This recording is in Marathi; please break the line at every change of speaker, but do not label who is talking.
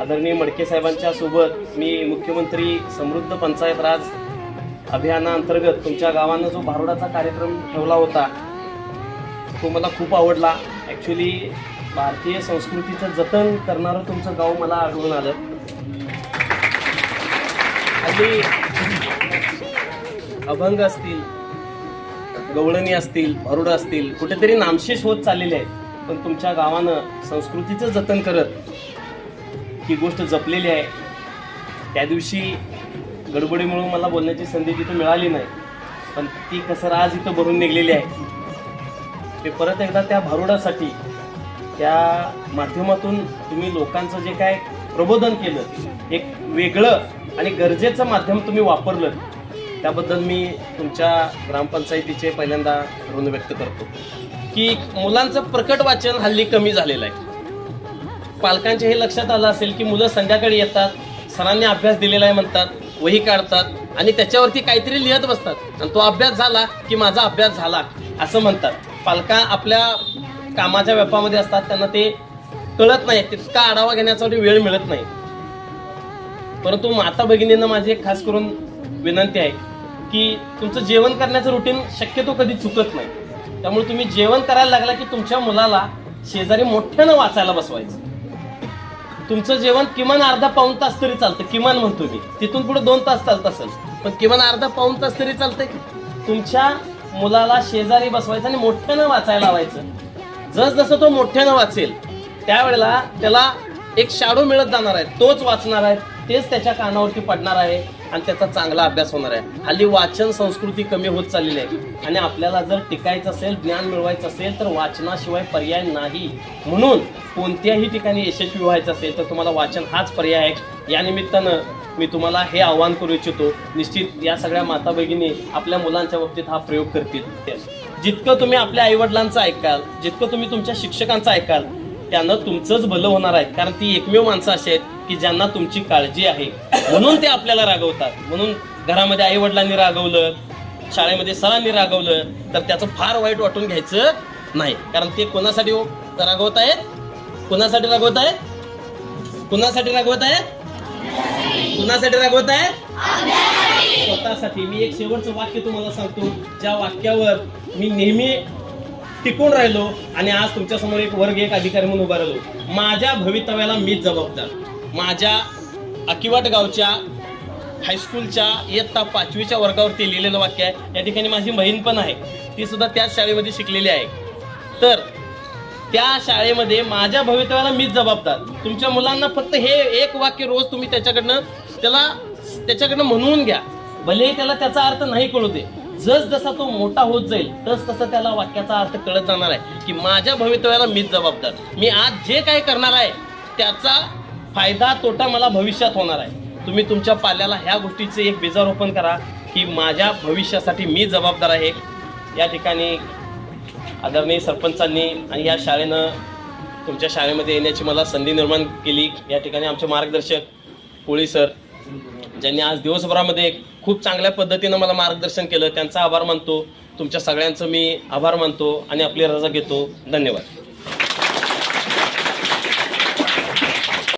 आदरणीय मडके साहेबांच्या सोबत मी मुख्यमंत्री समृद्ध पंचायत राज अभियानाअंतर्गत तुमच्या गावानं जो भारुडाचा कार्यक्रम ठेवला होता तो मला खूप आवडला. ॲक्च्युली भारतीय संस्कृतीचं जतन करणारं तुमचं गाव मला आढळून आलं. हल्ली अभंग असतील, गवळणी असतील, भारुड असतील, कुठेतरी नामशेष होत चाललेले आहेत. पण तुमच्या गावानं संस्कृतीचं जतन करत ही गोष्ट जपलेली आहे. त्या दिवशी गडबडीमुळे मला बोलण्याची संधी तिथं मिळाली नाही, पण ती कसर आज इथं भरून निघलेली आहे. ते परत एकदा त्या भारुडासाठी त्या माध्यमातून तुम्ही लोकांचं जे काय प्रबोधन केलं, एक वेगळं आणि गरजेचं माध्यम तुम्ही वापरलं, त्याबद्दल मी तुमच्या ग्रामपंचायतीचे पहिल्यांदा ऋण व्यक्त करतो. की मुलांचं प्रकट वाचन हल्ली कमी झालेलं आहे. पालकांच्या हे लक्षात आलं असेल की मुलं संध्याकाळी येतात, सरांनी अभ्यास दिलेला आहे म्हणतात, वही काढतात आणि त्याच्यावरती काहीतरी लिहित बसतात आणि तो अभ्यास झाला की माझा अभ्यास झाला असं म्हणतात. पालका आपल्या कामाच्या व्यापामध्ये असतात, त्यांना ते कळत नाही, तितका आढावा घेण्याचा वेळ मिळत नाही. परंतु माता भगिनींना माझी एक खास करून विनंती आहे की तुमचं जेवण करण्याचं रुटीन शक्यतो कधी चुकत नाही. त्यामुळे तुम्ही जेवण करायला लागला की तुमच्या मुलाला शेजारी मोठ्यानं वाचायला बसवायचं. तुमचं जेवण किमान अर्धा पाऊण तास तरी चालतं, किमान म्हणतो मी, तिथून पुढे 2 तास चालत असेल, पण किमान अर्धा पाऊण तास तरी चालतंय. तुमच्या मुलाला शेजारी बसवायचं आणि मोठ्यानं वाचायला लावायचं. जसजसं तो मोठ्यानं वाचेल त्यावेळेला त्याला एक शाडो मिळत जाणार आहे, तोच वाचणार आहे, तेच त्याच्या कानावरती पडणार आहे आणि त्याचा चांगला अभ्यास होणार आहे. हल्ली वाचन संस्कृती कमी होत चाललेली आहे आणि आपल्याला जर टिकायचं असेल, ज्ञान मिळवायचं असेल तर वाचनाशिवाय पर्याय नाही. म्हणून कोणत्याही ठिकाणी यशस्वी व्हायचं असेल तर तुम्हाला वाचन हाच पर्याय आहे. या निमित्तानं मी तुम्हाला हे आवाहन करू इच्छितो. निश्चित या सगळ्या माता भगिनी आपल्या मुलांच्या बाबतीत हा प्रयोग करतील. जितकं तुम्ही आपल्या आईवडिलांचं ऐकाल, जितकं तुम्ही तुमच्या शिक्षकांचं ऐकाल, त्यानं तुमचंच भलं होणार आहे. कारण ती एकमेव माणसं अशी आहेत की ज्यांना तुमची काळजी आहे, म्हणून ते आपल्याला रागवतात. म्हणून घरामध्ये आई वडिलांनी रागवलं, शाळेमध्ये सरांनी रागवलं तर त्याचं फार वाईट वाटून घ्यायचं नाही. कारण ते कोणासाठी रागवत आहेत, कोणासाठी रागवत आहेत, कोणासाठी रागवत आहेत, कुणासाठी रागवत आहेत? स्वतःसाठी. मी एक शेवटचं वाक्य तुम्हाला सांगतो, ज्या वाक्यावर मी नेहमी टिकून राहिलो आणि आज तुमच्यासमोर एक वर्ग एक अधिकारी म्हणून उभा राहिलो. माझ्या भवितव्याला मीच जबाबदार. माझ्या अकिवाट गावच्या हायस्कूलच्या इयत्ता 5वीच्या वर्गावरती लिहिलेलं वाक्य आहे. या ठिकाणी माझी बहीण पण आहे, ती सुद्धा त्याच शाळेमध्ये शिकलेली आहे. तर त्या शाळेमध्ये माझ्या भवितव्याला मीच जबाबदार. तुमच्या मुलांना फक्त हे एक वाक्य रोज तुम्ही त्याच्याकडनं म्हणून घ्या. भलेही त्याला त्याचा अर्थ नाही कळू दे. जसा तो मोठा होत जाईल तसं त्याला वाक्याचा अर्थ कळत जाणार आहे की माझ्या भवितव्याला मीच जबाबदार. मी आज जे काय करणार आहे त्याचा फायदा तोटा मला भविष्यात होणार आहे. तुम्ही तुमच्या पाल्याला ह्या गोष्टीचे एक बीजारोपण करा की माझ्या भविष्यासाठी मी जबाबदार आहे. या ठिकाणी आदरणीय सरपंचांनी आणि या शाळेनं तुमच्या शाळेमध्ये येण्याची मला संधी निर्माण केली. या ठिकाणी आमचे मार्गदर्शक पोळी सर, ज्यांनी आज दिवसभरामध्ये खूप चांगल्या पद्धतीनं मला मार्गदर्शन केलं, त्यांचा आभार मानतो. तुमच्या सगळ्यांचं मी आभार मानतो आणि आपली रजा घेतो. धन्यवाद.